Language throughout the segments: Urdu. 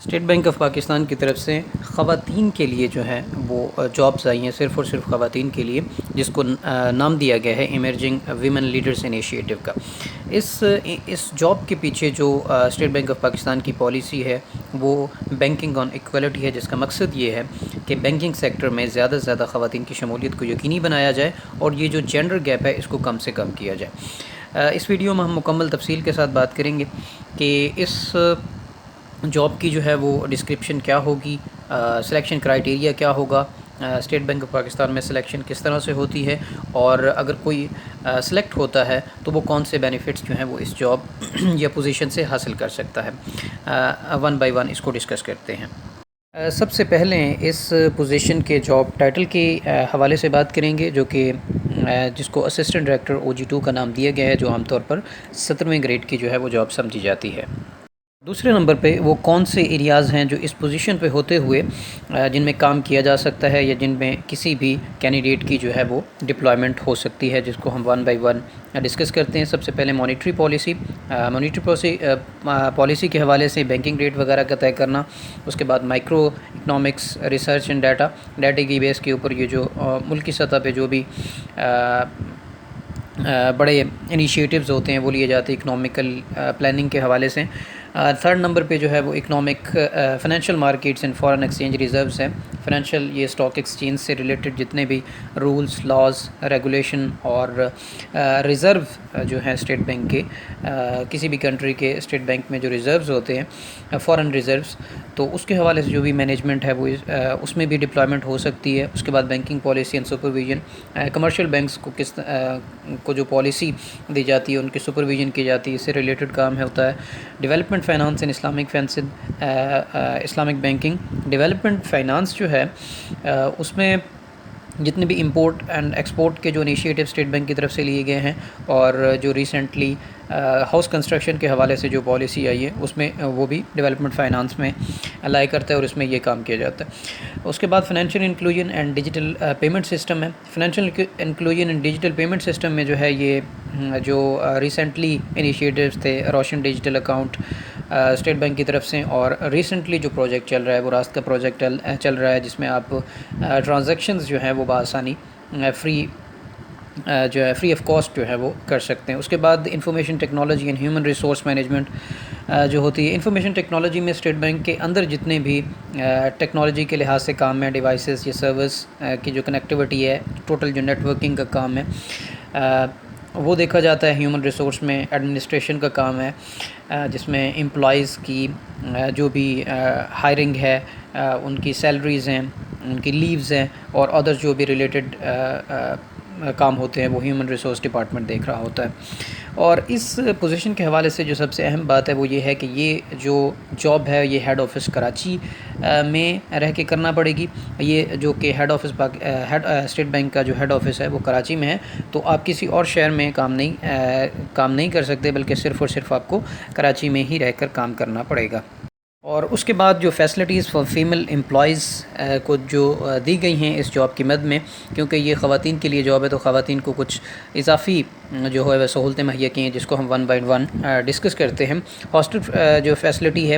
اسٹیٹ بینک آف پاکستان کی طرف سے خواتین کے لیے جو ہے وہ جابس آئی ہیں، صرف اور صرف خواتین کے لیے، جس کو نام دیا گیا ہے ایمرجنگ ویمن لیڈرز انیشیٹو کا۔ اس جاب کے پیچھے جو اسٹیٹ بینک آف پاکستان کی پالیسی ہے وہ بینکنگ آن ایکویلٹی ہے، جس کا مقصد یہ ہے کہ بینکنگ سیکٹر میں زیادہ سے زیادہ خواتین کی شمولیت کو یقینی بنایا جائے اور یہ جو جینڈر گیپ ہے اس کو کم سے کم کیا جائے۔ اس ویڈیو میں ہم مکمل تفصیل کے ساتھ بات کریں گے کہ اس جاب کی جو ہے وہ ڈسکرپشن کیا ہوگی، سلیکشن کرائیٹیریا کیا ہوگا، اسٹیٹ بینک آف پاکستان میں سلیکشن کس طرح سے ہوتی ہے، اور اگر کوئی سلیکٹ ہوتا ہے تو وہ کون سے بینیفٹس جو ہیں وہ اس جاب یا پوزیشن سے حاصل کر سکتا ہے۔ ون بائی ون اس کو ڈسکس کرتے ہیں۔ سب سے پہلے اس پوزیشن کے جاب ٹائٹل کے حوالے سے بات کریں گے، جو کہ جس کو اسسٹنٹ ڈائریکٹر OG2 کا نام دیا گیا ہے، جو عام طور پر 17ویں گریڈ کی جو ہے وہ جاب سمجھی جاتی ہے۔ دوسرے نمبر پہ وہ کون سے ایریاز ہیں جو اس پوزیشن پہ ہوتے ہوئے جن میں کام کیا جا سکتا ہے یا جن میں کسی بھی کینڈیڈیٹ کی جو ہے وہ ڈپلائمنٹ ہو سکتی ہے، جس کو ہم ون بائی ون ڈسکس کرتے ہیں۔ سب سے پہلے مانیٹری پالیسی کے حوالے سے بینکنگ ریٹ وغیرہ کا طے کرنا، اس کے بعد micro economics research and data کی بیس کے اوپر یہ جو ملکی سطح پہ جو بھی بڑے انیشیٹیوز ہوتے ہیں وہ لیے جاتے ہیں اکنامیکل پلاننگ کے حوالے سے۔ تھرڈ نمبر پہ جو ہے وہ economic financial markets and foreign exchange reserves ہیں، فائنینشیل یہ اسٹاک ایکسچینج سے ریلیٹڈ جتنے بھی رولز، لاز، ریگولیشن اور ریزرو جو ہیں اسٹیٹ بینک کے، کسی بھی کنٹری کے اسٹیٹ بینک میں جو ریزروز ہوتے ہیں فارن ریزروز، تو اس کے حوالے سے جو بھی مینجمنٹ ہے وہ اس میں بھی ڈپلائمنٹ ہو سکتی ہے۔ اس کے بعد banking policy and supervision, commercial banks کو جو پالیسی دی جاتی ہے ان کی سپرویژن کی جاتی ہے، اس سے ریلیٹڈ کام ہوتا ہے۔ Development finance and Islamic banking, development finance جو ہے اس میں جتنے بھی امپورٹ اینڈ ایکسپورٹ کے جو انیشیٹیو اسٹیٹ بینک کی طرف سے لیے گئے ہیں، اور جو ریسنٹلی ہاؤس کنسٹرکشن کے حوالے سے جو پالیسی آئی ہے اس میں وہ بھی ڈیولپمنٹ فائنانس میں الائی کرتا ہے اور اس میں یہ کام کیا جاتا ہے۔ اس کے بعد financial inclusion and digital payment system ہے۔ Financial inclusion and digital payment system میں جو ہے یہ جو ریسنٹلی انیشیٹیوز تھے، روشن ڈیجیٹل اکاؤنٹ اسٹیٹ بینک کی طرف سے، اور ریسنٹلی جو پروجیکٹ چل رہا ہے وہ راست کا پروجیکٹ چل رہا ہے، جس میں آپ ٹرانزیکشنز جو ہیں وہ بآسانی فری آف کاسٹ جو ہے وہ کر سکتے ہیں۔ اس کے بعد information technology and human resource management جو ہوتی ہے، انفارمیشن ٹیکنالوجی میں اسٹیٹ بینک کے اندر جتنے بھی ٹیکنالوجی کے لحاظ سے کام ہے، ڈیوائسز یا سرورز کی جو کنیکٹیوٹی ہے، ٹوٹل جو نیٹ ورکنگ کا کام ہے وہ دیکھا جاتا ہے۔ ہیومن ریسورس میں ایڈمنسٹریشن کا کام ہے، جس میں امپلائیز کی جو بھی ہائرنگ ہے، ان کی سیلریز ہیں، ان کی لیوز ہیں، اور ادر جو بھی ریلیٹڈ کام ہوتے ہیں وہ ہیومن ریسورس ڈپارٹمنٹ دیکھ رہا ہوتا ہے۔ اور اس پوزیشن کے حوالے سے جو سب سے اہم بات ہے وہ یہ ہے کہ یہ جو جاب ہے یہ ہیڈ آفس کراچی میں رہ کے کرنا پڑے گی۔ یہ جو کہ ہیڈ اسٹیٹ بینک کا جو ہیڈ آفس ہے وہ کراچی میں ہے، تو آپ کسی اور شہر میں کام نہیں کر سکتے، بلکہ صرف اور صرف آپ کو کراچی میں ہی رہ کر کام کرنا پڑے گا۔ اور اس کے بعد جو فیسلٹیز فار فیمیل امپلائیز کو جو دی گئی ہیں اس جاب کی مد میں، کیونکہ یہ خواتین کے لیے جاب ہے تو خواتین کو کچھ اضافی جو ہے وہ سہولتیں مہیا کی ہیں، جس کو ہم ون بائی ون ڈسکس کرتے ہیں۔ ہاسٹل جو فیسلٹی ہے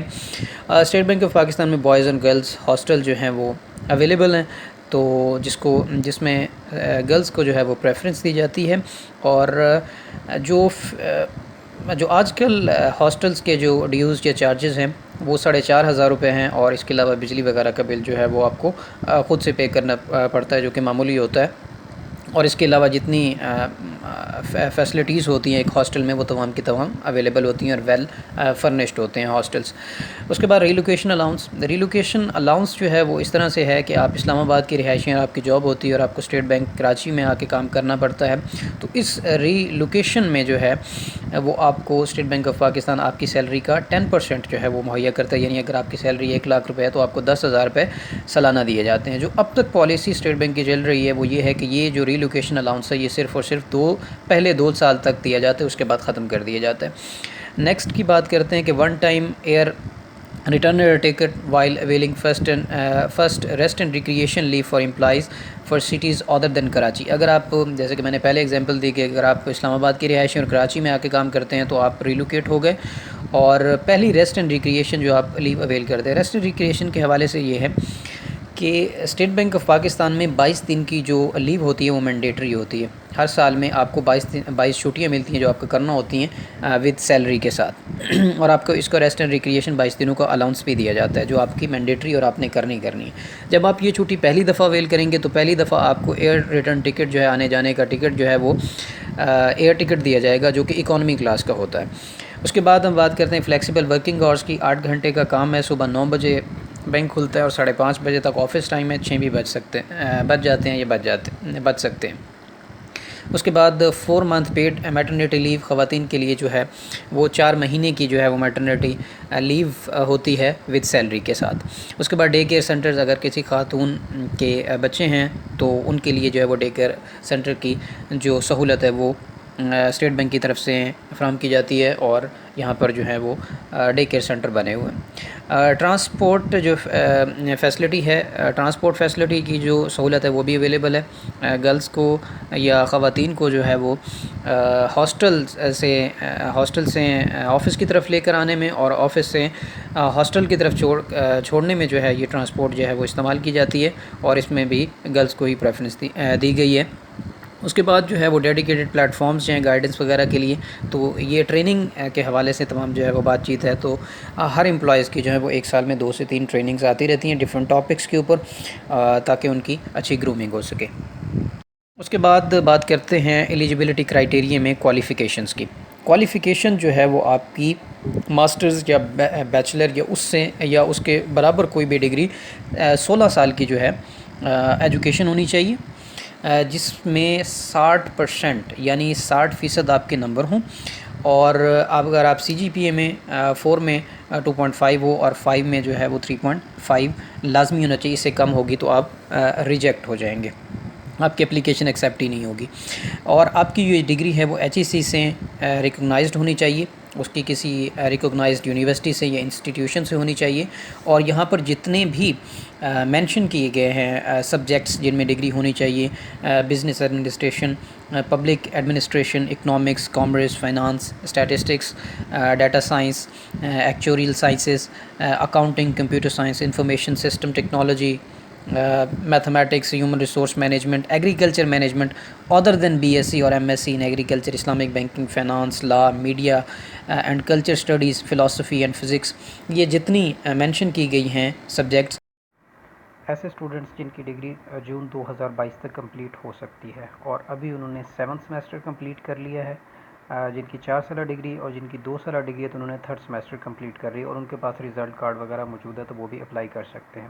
اسٹیٹ بینک آف پاکستان میں، بوائز اینڈ گرلز ہاسٹل جو ہیں وہ اویلیبل ہیں، تو جس میں گرلز کو جو ہے وہ پریفرنس دی جاتی ہے۔ اور جو آج کل ہاسٹلز کے جو ڈیوز یا چارجز ہیں وہ 4,500 روپے ہیں، اور اس کے علاوہ بجلی وغیرہ کا بل جو ہے وہ آپ کو خود سے پے کرنا پڑتا ہے، جو کہ معمولی ہوتا ہے۔ اور اس کے علاوہ جتنی فیسلٹیز ہوتی ہیں ایک ہاسٹل میں وہ تمام کی تمام اویلیبل ہوتی ہیں اور ویل فرنشڈ ہوتے ہیں ہاسٹلس۔ اس کے بعد ریلوکیشن الاؤنس جو ہے وہ اس طرح سے ہے کہ آپ اسلام آباد کی رہائشی ہیں، آپ کی جاب ہوتی ہے اور آپ کو اسٹیٹ بینک کراچی میں آ کے کام کرنا پڑتا ہے، تو اس ریلوکیشن میں جو ہے وہ آپ کو اسٹیٹ بینک آف پاکستان آپ کی سیلری کا 10% جو ہے وہ مہیا کرتا ہے، یعنی اگر آپ کی سیلری 1 لاکھ روپے ہے تو آپ کو 10,000 روپے سالانہ دیے جاتے ہیں۔ جو اب تک پالیسی اسٹیٹ بینک کی چل رہی ہے وہ یہ ہے کہ یہ جو ریلوکیشن الاؤنس ہے یہ صرف اور صرف پہلے 2 سال تک دیا جاتا ہے، اس کے بعد ختم کر دیا جاتا ہے۔ نیکسٹ کی بات کرتے ہیں کہ one time air returner ticket while availing first rest and recreation leave for employees for cities other than Karachi. اگر آپ جیسے کہ میں نے پہلے ایگزامپل دی کہ اگر آپ اسلام آباد کی رہائشی اور کراچی میں آ کے کام کرتے ہیں تو آپ ریلوکیٹ ہو گئے، اور پہلی ریسٹ اینڈ ریکریشن جو آپ لیو اویل کرتے ہیں، ریسٹ اینڈ ریکریشن کے حوالے سے یہ ہے کہ اسٹیٹ بینک آف پاکستان میں 22 دن کی جو لیو ہوتی ہے وہ مینڈیٹری ہوتی ہے۔ ہر سال میں آپ کو 22 چھٹیاں ملتی ہیں جو آپ کو کرنا ہوتی ہیں ود سیلری کے ساتھ اور آپ کو اس کو ریسٹ اینڈ ریکریشن 22 دنوں کا الاؤنس بھی دیا جاتا ہے جو آپ کی مینڈیٹری اور آپ نے کرنی ہے۔ جب آپ یہ چھٹی پہلی دفعہ اویل کریں گے تو پہلی دفعہ آپ کو ایئر ریٹرن ٹکٹ جو ہے، آنے جانے کا ٹکٹ جو ہے وہ ایئر ٹکٹ دیا جائے گا جو کہ اکانومی کلاس کا ہوتا ہے۔ اس کے بعد ہم بات کرتے ہیں فلیکسیبل ورکنگ آورس کی۔ 8 گھنٹے کا کام ہے، صبح 9 بجے بینک کھلتا ہے اور 5:30 بجے تک آفس ٹائم ہے، 6 بھی بج جاتے ہیں یا بچ سکتے ہیں۔ اس کے بعد 4 منتھ پیڈ میٹرنیٹی لیو خواتین کے لیے جو ہے وہ 4 مہینے کی جو ہے وہ میٹرنیٹی لیو ہوتی ہے ود سیلری کے ساتھ۔ اس کے بعد ڈے کیئر سینٹرز، اگر کسی خاتون کے بچے ہیں تو ان کے لیے جو ہے وہ ڈے کیئر سینٹر کی جو سہولت ہے وہ اسٹیٹ بینک کی طرف سے فراہم کی جاتی ہے اور یہاں پر جو ہے وہ ڈے کیئر سینٹر بنے ہوئے ہیں۔ ٹرانسپورٹ جو فیسلٹی ہے، ٹرانسپورٹ فیسلٹی کی جو سہولت ہے وہ بھی اویلیبل ہے گرلز کو یا خواتین کو جو ہے وہ ہاسٹل سے آفس کی طرف لے کر آنے میں اور آفس سے ہاسٹل کی طرف چھوڑنے میں جو ہے یہ ٹرانسپورٹ جو ہے وہ استعمال کی جاتی ہے اور اس میں بھی گرلز کو ہی پریفرنس دی گئی ہے۔ اس کے بعد جو ہے وہ ڈیڈیکیٹڈ پلیٹ فارمز جو ہیں گائیڈنس وغیرہ کے لیے، تو یہ ٹریننگ کے حوالے سے تمام جو ہے وہ بات چیت ہے۔ تو ہر امپلائیز کی جو ہے وہ 1 سال میں 2 سے 3 ٹریننگز آتی رہتی ہیں ڈیفرنٹ ٹاپکس کے اوپر تاکہ ان کی اچھی گرومنگ ہو سکے۔ اس کے بعد بات کرتے ہیں ایلیجیبلٹی کرائیٹیریا میں کوالیفیکیشنز کی۔ کوالیفیکیشن جو ہے وہ آپ کی ماسٹرز یا بیچلر یا اس کے برابر کوئی بھی ڈگری 16 سال کی جو ہے ایجوکیشن ہونی چاہیے جس میں 60% یعنی 60% آپ کے نمبر ہوں، اور اگر آپ سی جی پی اے میں 4 میں 2.5 ہو اور 5 میں جو ہے وہ 3.5 لازمی ہونا چاہیے، اس سے کم ہوگی تو آپ ریجیکٹ ہو جائیں گے، آپ کی اپلیکیشن ایکسیپٹ ہی نہیں ہوگی۔ اور آپ کی جو ڈگری ہے وہ ایچ ای سی سے ریکگنائزڈ ہونی چاہیے، اس کی کسی ریکگنائزڈ یونیورسٹی سے یا انسٹیٹیوشن سے ہونی چاہیے، اور یہاں پر جتنے بھی مینشن کیے گئے ہیں سبجیکٹس جن میں ڈگری ہونی چاہیے، business administration, public administration, economics, commerce, finance, statistics, data science, actuarial sciences, accounting, computer science, information system technology, mathematics, human resource management, agriculture management other than B S C اور M S C in agriculture, Islamic banking, finance, law, media and culture studies, philosophy and physics, یہ جتنی مینشن کی گئی ہیں سبجیکٹس، ایسے اسٹوڈنٹس جن کی ڈگری جون 2022 تک کمپلیٹ ہو سکتی ہے اور ابھی انہوں نے 7 سیمسٹر کمپلیٹ کر لیا ہے، جن کی 4 سالہ ڈگری اور جن کی 2 سالہ ڈگری ہے تو انہوں نے 3rd سیمسٹر کمپلیٹ کر لی اور ان کے پاس ریزلٹ کارڈ وغیرہ موجود ہے تو وہ بھی اپلائی کر سکتے ہیں۔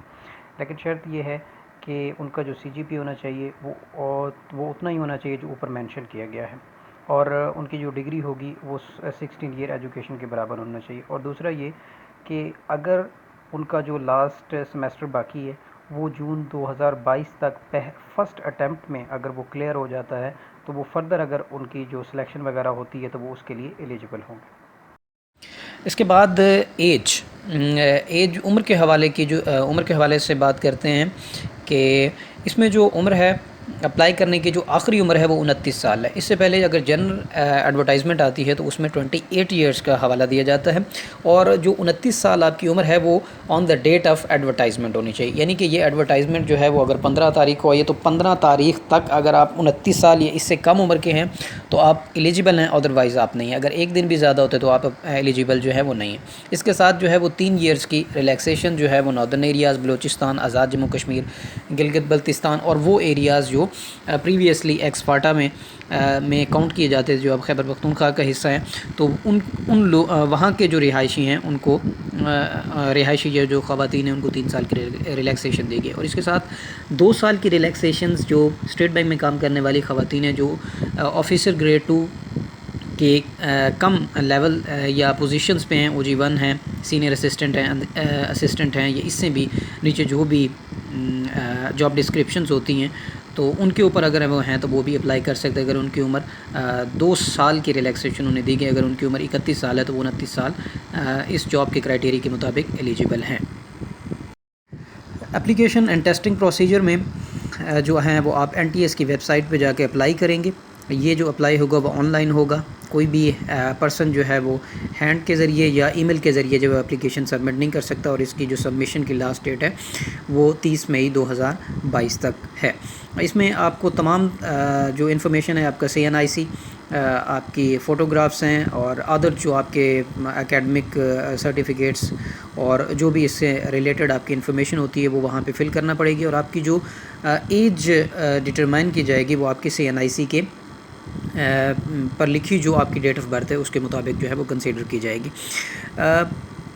لیکن شرط یہ ہے کہ ان کا جو سی جی پی ہونا چاہیے وہ اتنا ہی ہونا چاہیے جو اوپر مینشن کیا گیا ہے، اور ان کی جو ڈگری ہوگی وہ 16 ایئر ایجوکیشن کے برابر ہونا چاہیے۔ اور دوسرا یہ کہ اگر ان کا جو لاسٹ سیمسٹر باقی ہے وہ جون 2022 تک فرسٹ اٹیمپٹ میں اگر وہ کلیئر ہو جاتا ہے تو وہ فردر اگر ان کی جو سلیکشن وغیرہ ہوتی ہے تو وہ اس کے لیے ایلیجیبل ہوں گے۔ اس کے بعد ایج عمر کے حوالے سے بات کرتے ہیں کہ اس میں جو عمر ہے اپلائی کرنے کی جو آخری عمر ہے وہ 29 سال ہے۔ اس سے پہلے اگر جنرل ایڈورٹائزمنٹ آتی ہے تو اس میں 28 ایئرس کا حوالہ دیا جاتا ہے، اور جو 29 سال آپ کی عمر ہے وہ آن دا ڈیٹ آف ایڈورٹائزمنٹ ہونی چاہیے، یعنی کہ یہ ایڈورٹائزمنٹ جو ہے وہ اگر 15 تاریخ کو آئی تو 15 تاریخ تک اگر آپ 29 سال یا اس سے کم عمر کے ہیں تو آپ ایلیجیبل ہیں، ادروائز آپ نہیں ہیں۔ اگر ایک دن بھی زیادہ ہوتے تو آپ ایلیجیبل جو ہے وہ نہیں ہیں۔ اس کے ساتھ جو ہے وہ 3 ایئرس کی ریلیکسیشن جو ہے وہ ناردرن ایریاز، بلوچستان، آزاد جموں کشمیر، گلگت بلتستان اور وہ ایریاز جو پریویسلی ایکس فاٹا میں کاؤنٹ کیے جاتے جو اب خیبر پختونخوا کا حصہ ہیں، تو وہاں کے جو رہائشی ہیں ان کو جو خواتین ہیں ان کو 3 سال کی ریلیکسیشن دی گئی، اور اس کے ساتھ 2 سال کی ریلیکسیشنز جو اسٹیٹ بینک میں کام کرنے والی خواتین ہیں جو آفیسر گریڈ 2 کے کم لیول یا پوزیشنز پہ ہیں، او جی 1 ہیں، سینئر اسسٹنٹ ہیں یا اس سے بھی نیچے جو بھی جاب ڈسکرپشنز ہوتی ہیں تو ان کے اوپر اگر وہ ہیں تو وہ بھی اپلائی کر سکتے ہیں۔ اگر ان کی عمر 2 سال کی ریلیکسیشن انہیں دی گئی، اگر ان کی عمر 31 سال ہے تو وہ 29 سال اس جاب کے کرائیٹیریا کے مطابق ایلیجیبل ہیں۔ اپلیکیشن اینڈ ٹیسٹنگ پروسیجر میں جو ہیں وہ آپ این ٹی ایس کی ویب سائٹ پہ جا کے اپلائی کریں گے۔ یہ جو اپلائی ہوگا وہ آن لائن ہوگا، کوئی بھی پرسن جو ہے وہ ہینڈ کے ذریعے یا ای میل کے ذریعے جو اپلیکیشن سبمٹ نہیں کر سکتا، اور اس کی جو سبمیشن کی لاسٹ ڈیٹ ہے وہ 30 مئی 2022 تک ہے۔ اس میں آپ کو تمام جو انفارمیشن ہے، آپ کا CNIC، آپ کی فوٹوگرافس ہیں، اور ادر جو آپ کے اکیڈمک سرٹیفکیٹس اور جو بھی اس سے ریلیٹڈ آپ کی انفارمیشن ہوتی ہے وہ وہاں پہ فل کرنا پڑے گی، اور آپ کی جو ایج ڈٹرمائن کی جائے گی وہ آپ کی CNIC کے پر لکھی جو آپ کی ڈیٹ آف برتھ ہے اس کے مطابق جو ہے وہ کنسیڈر کی جائے گی۔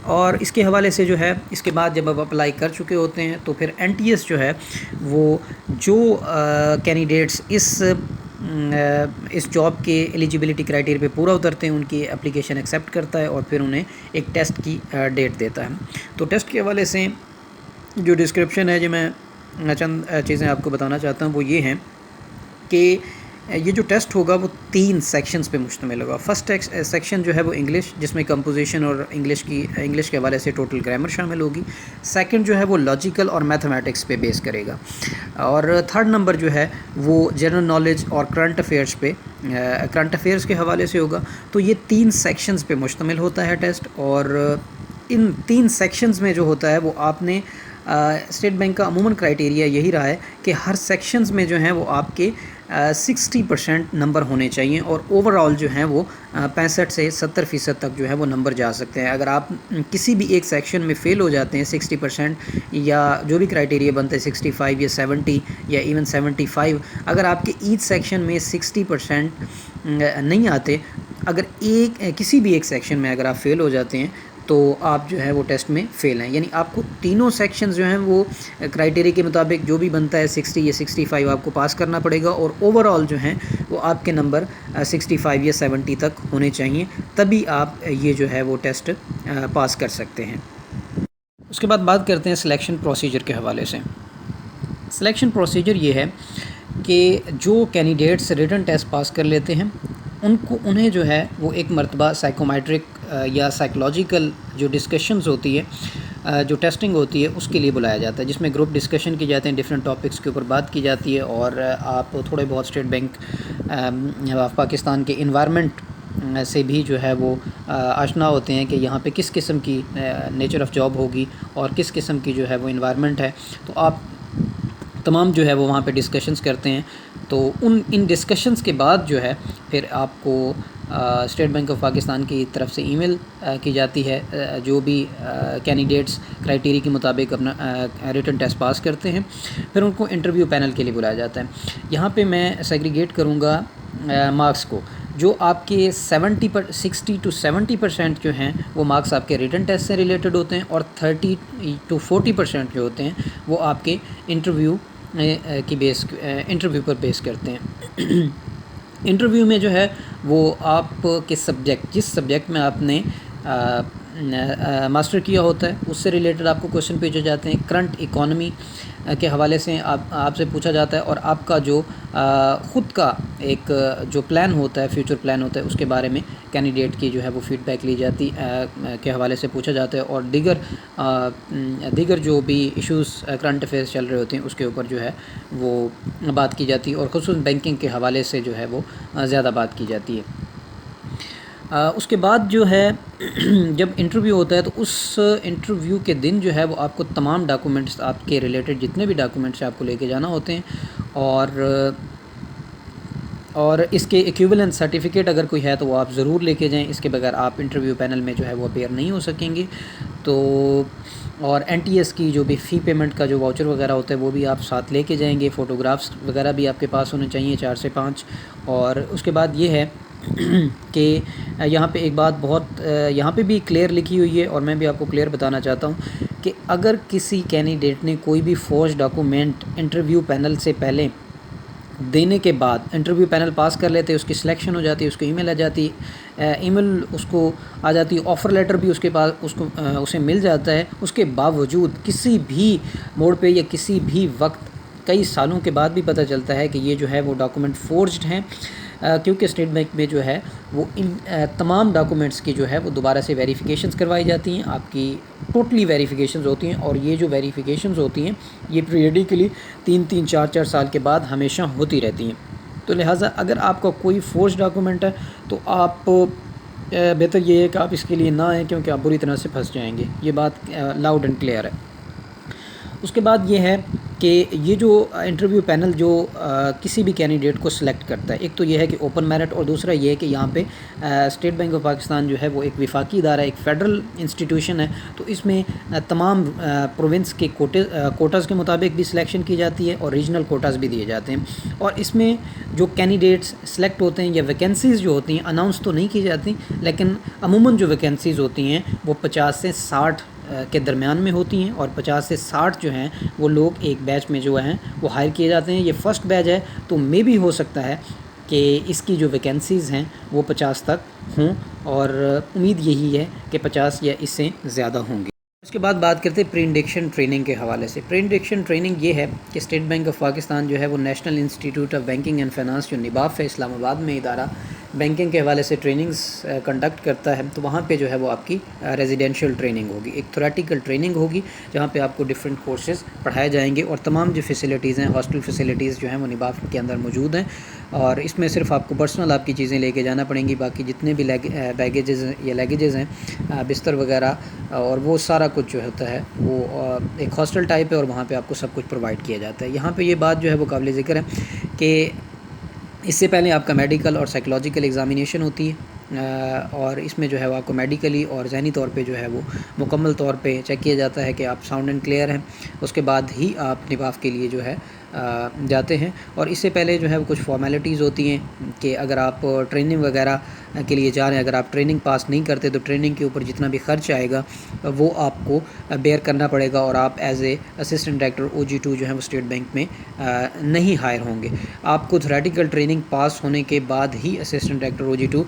اور اس کے حوالے سے جو ہے اس کے بعد جب آپ اپلائی کر چکے ہوتے ہیں تو پھر NTS جو ہے وہ جو کینڈیڈیٹس اس جاب کے ایلیجیبلٹی کرائٹیریا پہ پورا اترتے ہیں ان کی اپلیکیشن ایکسیپٹ کرتا ہے، اور پھر انہیں ایک ٹیسٹ کی ڈیٹ دیتا ہے۔ تو ٹیسٹ کے حوالے سے جو ڈسکرپشن ہے، جو میں چند چیزیں آپ کو بتانا چاہتا ہوں وہ یہ ہیں کہ یہ جو ٹیسٹ ہوگا وہ 3 سیکشنز پہ مشتمل ہوگا۔ فرسٹ سیکشن جو ہے وہ انگلش، جس میں کمپوزیشن اور انگلش کے حوالے سے ٹوٹل گرامر شامل ہوگی۔ سیکنڈ جو ہے وہ لاجیکل اور میتھمیٹکس پہ بیس کرے گا، اور تھرڈ نمبر جو ہے وہ جنرل نالج اور کرنٹ افیئرس کے حوالے سے ہوگا۔ تو یہ 3 سیکشنز پہ مشتمل ہوتا ہے ٹیسٹ، اور ان 3 سیکشنز میں جو ہوتا ہے وہ آپ نے اسٹیٹ بینک کا عموماً کرائٹیریا یہی رہا ہے کہ ہر سیکشنز میں جو ہیں وہ آپ کے 60% نمبر ہونے چاہیے، اور اوور آل جو ہیں وہ 65 سے 70% تک جو ہے وہ نمبر جا سکتے ہیں۔ اگر آپ کسی بھی ایک سیکشن میں فیل ہو جاتے ہیں 60% یا جو بھی کرائٹیریا بنتا ہے 65 یا 70 یا ایون 75، اگر آپ کے ایچ سیکشن میں 60% نہیں آتے، اگر کسی بھی ایک سیکشن میں اگر آپ فیل ہو جاتے ہیں تو آپ جو ہے وہ ٹیسٹ میں فیل ہیں، یعنی آپ کو تینوں سیکشنز جو ہیں وہ کرائٹیریا کے مطابق جو بھی بنتا ہے 60 یا 65 آپ کو پاس کرنا پڑے گا، اور اوور آل جو ہیں وہ آپ کے نمبر 65 یا 70 تک ہونے چاہیے، تبھی آپ یہ جو ہے وہ ٹیسٹ پاس کر سکتے ہیں۔ اس کے بعد بات کرتے ہیں سلیکشن پروسیجر کے حوالے سے۔ سلیکشن پروسیجر یہ ہے کہ جو کینڈیڈیٹس ریٹن ٹیسٹ پاس کر لیتے ہیں انہیں جو ہے وہ ایک مرتبہ سائیکومیٹرک یا سائیکولوجیکل جو ڈسکشنز ہوتی ہے، جو ٹیسٹنگ ہوتی ہے اس کے لیے بلایا جاتا ہے، جس میں گروپ ڈسکشن کی جاتے ہیں، ڈیفرنٹ ٹاپکس کے اوپر بات کی جاتی ہے، اور آپ تھوڑے بہت اسٹیٹ بینک آف پاکستان کے انوائرمنٹ سے بھی جو ہے وہ آشنا ہوتے ہیں کہ یہاں پہ کس قسم کی نیچر آف جاب ہوگی اور کس قسم کی جو ہے وہ انوائرمنٹ ہے، تو آپ تمام جو ہے وہ وہاں پہ ڈسکشنز کرتے ہیں۔ تو ان ڈسکشنز کے بعد جو ہے پھر آپ کو اسٹیٹ بینک آف پاکستان کی طرف سے ای میل کی جاتی ہے، جو بھی کینڈیڈیٹس کرائٹیریا کے مطابق اپنا ریٹن ٹیسٹ پاس کرتے ہیں، پھر ان کو انٹرویو پینل کے لیے بلایا جاتا ہے۔ یہاں پہ میں سیگریگیٹ کروں گا مارکس کو، جو آپ کے 60 to 70% جو ہیں وہ مارکس آپ کے ریٹن ٹیسٹ سے ریلیٹڈ ہوتے ہیں، اور 30 to 40% جو ہوتے ہیں وہ آپ کے انٹرویو پر بیس کرتے ہیں۔ انٹرویو میں جو ہے وہ آپ کے جس سبجیکٹ میں آپ نے ماسٹر کیا ہوتا ہے اس سے ریلیٹڈ آپ کو کوشچن پوچھے جاتے ہیں، کرنٹ اکانومی کے حوالے سے آپ سے پوچھا جاتا ہے، اور آپ کا جو خود کا ایک جو پلان ہوتا ہے، فیوچر پلان ہوتا ہے، اس کے بارے میں کینڈیڈیٹ کی جو ہے وہ فیڈ بیک لی جاتی کے حوالے سے پوچھا جاتا ہے، اور دیگر جو بھی ایشوز کرنٹ افیئرس چل رہے ہوتے ہیں اس کے اوپر جو ہے وہ بات کی جاتی ہے، اور خصوصاً بینکنگ کے حوالے سے جو ہے وہ زیادہ بات کی جاتی ہے۔ اس کے بعد جو ہے جب انٹرویو ہوتا ہے تو اس انٹرویو کے دن جو ہے وہ آپ کو تمام ڈاکومنٹس آپ کے ریلیٹڈ جتنے بھی ڈاکومنٹس آپ کو لے کے جانا ہوتے ہیں، اور اس کے ایکویولنٹ سرٹیفکیٹ اگر کوئی ہے تو وہ آپ ضرور لے کے جائیں، اس کے بغیر آپ انٹرویو پینل میں جو ہے وہ اپیئر نہیں ہو سکیں گے۔ تو اور NTS کی جو بھی فی پیمنٹ کا جو واؤچر وغیرہ ہوتا ہے وہ بھی آپ ساتھ لے کے جائیں گے، فوٹوگرافس وغیرہ بھی آپ کے پاس ہونے چاہیے 4 سے 5۔ اور اس کے بعد یہ ہے کہ یہاں پہ ایک بات بہت یہاں پہ بھی کلیئر لکھی ہوئی ہے، اور میں بھی آپ کو کلیئر بتانا چاہتا ہوں کہ اگر کسی کینڈیڈیٹ نے کوئی بھی فورج ڈاکومنٹ انٹرویو پینل سے پہلے دینے کے بعد انٹرویو پینل پاس کر لیتے، اس کی سلیکشن ہو جاتی ہے، اس کو ای میل آ جاتی، ای میل اس کو آ جاتی، آفر لیٹر بھی اس کے پاس اسے مل جاتا ہے، اس کے باوجود کسی بھی موڑ پہ یا کسی بھی وقت کئی سالوں کے بعد بھی پتہ چلتا ہے کہ یہ جو ہے وہ ڈاکومنٹ فورجڈ ہیں، کیونکہ اسٹیٹ بینک میں جو ہے وہ ان تمام ڈاکومنٹس کی جو ہے وہ دوبارہ سے ویریفیکیشنز کروائی جاتی ہیں، آپ کی ٹوٹلی ویریفیکیشنز ہوتی ہیں، اور یہ جو ویریفیکیشنز ہوتی ہیں یہ پیریڈیکلی 3-4 سال کے بعد ہمیشہ ہوتی رہتی ہیں۔ تو لہٰذا اگر آپ کا کوئی فورج ڈاکومنٹ ہے تو آپ بہتر یہ ہے کہ آپ اس کے لیے نہ آئیں، کیونکہ آپ بری طرح سے پھنس جائیں گے. یہ بات لاؤڈ اینڈ کلیئر ہے. اس کے بعد یہ ہے کہ یہ جو انٹرویو پینل جو کسی بھی کینڈیڈیٹ کو سلیکٹ کرتا ہے، ایک تو یہ ہے کہ اوپن میرٹ، اور دوسرا یہ ہے کہ یہاں پہ اسٹیٹ بینک آف پاکستان جو ہے وہ ایک وفاقی ادارہ ہے، ایک فیڈرل انسٹیٹیوشن ہے، تو اس میں تمام پروونس کے کوٹاز کے مطابق بھی سلیکشن کی جاتی ہے اور ریجنل کوٹاز بھی دیے جاتے ہیں. اور اس میں جو کینڈیڈیٹس سلیکٹ ہوتے ہیں یا ویکینسیز جو ہوتی ہیں اناؤنس تو نہیں کی جاتی، لیکن عموماً جو ویکینسیز ہوتی ہیں وہ 50 سے 60 کے درمیان میں ہوتی ہیں، اور 50 سے 60 جو ہیں وہ لوگ ایک بیچ میں جو ہیں وہ ہائر کیے جاتے ہیں. یہ فرسٹ بیچ ہے، تو مے بھی ہو سکتا ہے کہ اس کی جو ویکینسیز ہیں وہ 50 تک ہوں، اور امید یہی ہے کہ 50 یا اس سے زیادہ ہوں گے. اس کے بعد بات کرتے ہیں پری انڈکشن ٹریننگ کے حوالے سے. پری انڈکشن ٹریننگ یہ ہے کہ اسٹیٹ بینک آف پاکستان جو ہے وہ national institute of banking and finance جو نباف ہے اسلام آباد میں ادارہ بینکنگ کے حوالے سے ٹریننگز کنڈکٹ کرتا ہے. تو وہاں پہ جو ہے وہ آپ کی ریزیڈینشیل ٹریننگ ہوگی، ایک تھیوریٹیکل ٹریننگ ہوگی جہاں پہ آپ کو ڈفرینٹ کورسز پڑھائے جائیں گے، اور تمام جو فیسلٹیز ہیں، ہاسٹل فیسلٹیز جو ہیں وہ نباف کے اندر موجود ہیں. اور اس میں صرف آپ کو پرسنل آپ کی چیزیں لے کے جانا پڑیں گی، باقی جتنے بھی بیگیجز یا لیگیجز ہیں، بستر وغیرہ اور وہ سارا کچھ جو ہوتا ہے وہ ایک ہاسٹل ٹائپ ہے، اور وہاں پہ آپ کو سب کچھ پرووائڈ کیا جاتا ہے. یہاں پہ یہ بات جو ہے وہ قابل ذکر ہے کہ اس سے پہلے آپ کا میڈیکل اور سائیکلوجیکل ایگزامینیشن ہوتی ہے، اور اس میں جو ہے وہ آپ کو میڈیکلی اور ذہنی طور پہ جو ہے وہ مکمل طور پہ چیک کیا جاتا ہے کہ آپ ساؤنڈ اینڈ کلیئر ہیں. اس کے بعد ہی آپ نباف کے لیے جو ہے جاتے ہیں. اور اس سے پہلے جو ہے وہ کچھ فارمیلٹیز ہوتی ہیں کہ اگر آپ ٹریننگ وغیرہ کے لیے جا رہے ہیں، اگر آپ ٹریننگ پاس نہیں کرتے تو ٹریننگ کے اوپر جتنا بھی خرچ آئے گا وہ آپ کو بیئر کرنا پڑے گا، اور آپ as a assistant director OG2 جو ہے وہ اسٹیٹ بینک میں نہیں ہائر ہوں گے. آپ کو تھیوریٹیکل ٹریننگ پاس ہونے کے بعد ہی assistant director OG2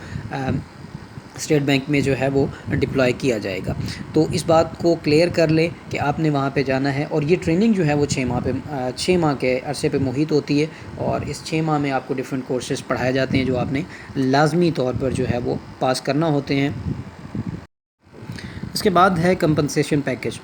state bank میں جو ہے وہ ڈپلائی کیا جائے گا. تو اس بات کو کلیئر کر لیں کہ آپ نے وہاں پہ جانا ہے. اور یہ ٹریننگ جو ہے وہ 6 ماہ کے عرصے پہ محیط ہوتی ہے، اور اس 6 ماہ میں آپ کو ڈفرینٹ کورسز پڑھائے جاتے ہیں جو آپ نے لازمی طور پر جو ہے وہ پاس کرنا ہوتے ہیں. اس کے بعد ہے کمپنسیشن پیکیج.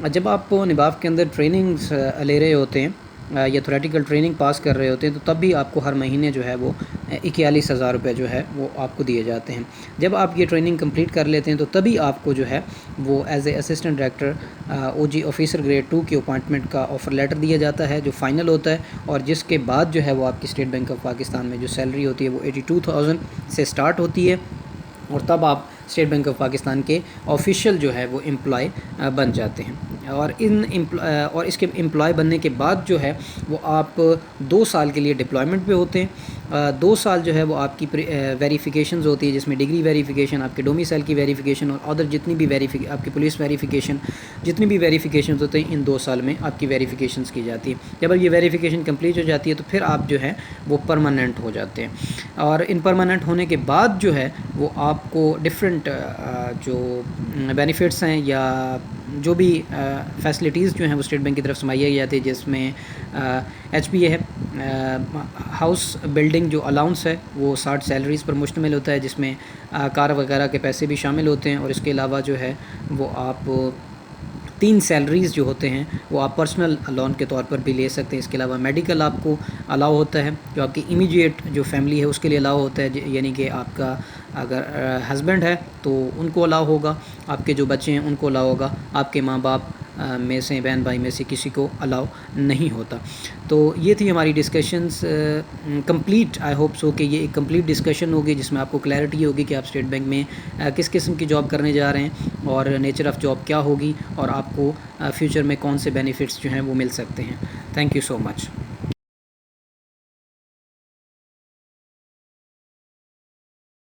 جب آپ نباف کے اندر ٹریننگز لے رہے ہوتے ہیں یا تھیوریٹیکل ٹریننگ پاس کر رہے ہوتے ہیں، تو تب بھی آپ کو ہر مہینے جو ہے وہ 41,000 روپے جو ہے وہ آپ کو دیے جاتے ہیں. جب آپ یہ ٹریننگ کمپلیٹ کر لیتے ہیں تو تبھی آپ کو جو ہے وہ as a assistant director OG officer grade 2 کی اپوائنٹمنٹ کا آفر لیٹر دیا جاتا ہے جو فائنل ہوتا ہے، اور جس کے بعد جو ہے وہ آپ کی اسٹیٹ بینک آف پاکستان میں جو سیلری ہوتی ہے وہ 82,000 سے سٹارٹ ہوتی ہے، اور تب آپ اسٹیٹ بینک آف پاکستان کے آفیشیل جو ہے وہ امپلائی بن جاتے ہیں. اور اس کے امپلائی بننے کے بعد جو ہے وہ آپ 2 سال کے لیے ڈپلائمنٹ پہ ہوتے ہیں. 2 سال جو ہے وہ آپ کی ویریفیکیشنز ہوتی ہے، جس میں ڈگری ویریفیکیشن، آپ کے ڈومیسائل کی ویریفیکیشن، اور ادر جتنی بھی آپ کی پولیس ویریفیکیشن، جتنی بھی ویریفیکیشنز ہوتے ہیں ان 2 سال میں آپ کی ویریفیکیشنز کی جاتی ہے. جب یہ ویریفیکیشن کمپلیٹ ہو جاتی ہے تو پھر آپ جو ہے وہ پرماننٹ ہو جاتے ہیں. اور ان پرماننٹ ہونے کے بعد جو ہے وہ آپ کو ڈفرینٹ جو بینیفٹس ہیں یا جو بھی فیسلٹیز جو ہیں وہ اسٹیٹ بینک کی طرف سے مہیا جاتی ہے، جس میں HBA ہے، ہاؤس بلڈنگ جو الاؤنس ہے وہ 60 سیلریز پر مشتمل ہوتا ہے، جس میں کار وغیرہ کے پیسے بھی شامل ہوتے ہیں. اور اس کے علاوہ جو ہے وہ آپ 3 سیلریز جو ہوتے ہیں وہ آپ پرسنل لون کے طور پر بھی لے سکتے ہیں. اس کے علاوہ میڈیکل آپ کو الاؤ ہوتا ہے، جو آپ کی امیجیٹ جو فیملی ہے اس کے لیے الاؤ ہوتا ہے، یعنی کہ آپ کا اگر ہسبینڈ ہے تو ان کو الاؤ ہوگا، آپ کے جو بچے ہیں ان کو الاؤ ہوگا، آپ کے ماں باپ میں سے، بہن بھائی میں سے کسی کو الاؤ نہیں ہوتا. تو یہ تھی ہماری discussions complete. I hope so کہ یہ ایک کمپلیٹ ڈسکشن ہوگی جس میں آپ کو کلیئرٹی ہوگی کہ آپ اسٹیٹ بینک میں کس قسم کی جاب کرنے جا رہے ہیں، اور نیچر آف جاب کیا ہوگی، اور آپ کو فیوچر میں کون سے بینیفٹس جو ہیں وہ مل سکتے ہیں. Thank you so much.